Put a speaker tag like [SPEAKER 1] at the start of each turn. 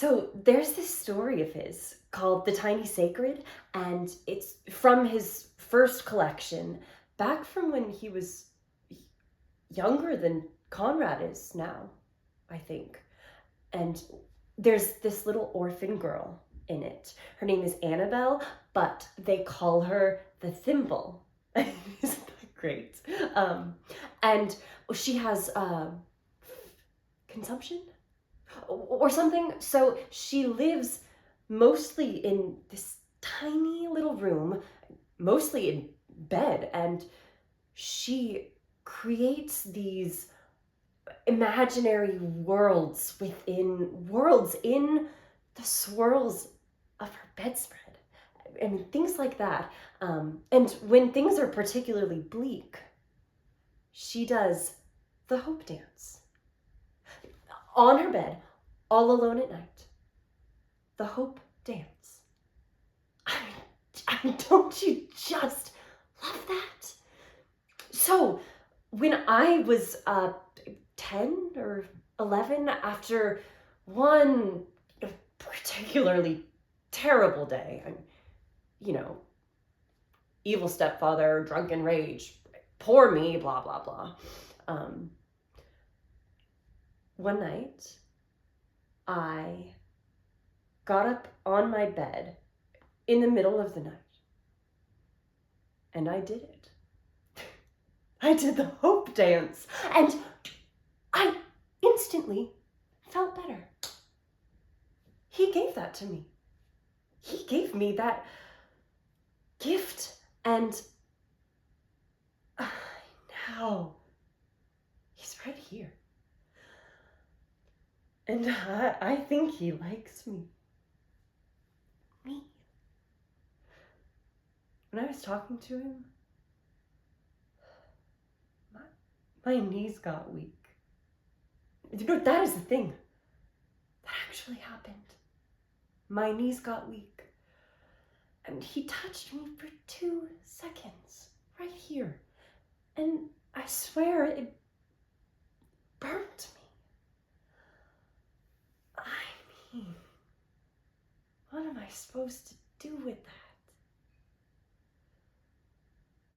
[SPEAKER 1] So there's this story of his called The Tiny Sacred, and it's from his first collection, back from when he was younger than Conrad is now, I think. And there's this little orphan girl in it. Her name is Annabelle, but they call her the Thimble. Isn't that great? And she has consumption or something. So she lives mostly in this tiny little room, mostly in bed, and she creates these imaginary worlds in the swirls of her bedspread. I mean, things like that. And when things are particularly bleak, she does the hope dance on her bed, all alone at night. The hope dance. I mean, don't you just love that? So, when I was 10 or 11, after one particularly terrible day, you know, evil stepfather, drunken rage, poor me, blah, blah, blah. One night, I got up on my bed in the middle of the night, and I did it. I did the hope dance, and I instantly felt better. He gave that to me. He gave me that gift, and now he's right here. And I think he likes me. Me. When I was talking to him, my knees got weak. You know, that is the thing. That actually happened. My knees got weak. And he touched me for 2 seconds, right here. And I swear it burnt me. I mean, what am I supposed to do with that?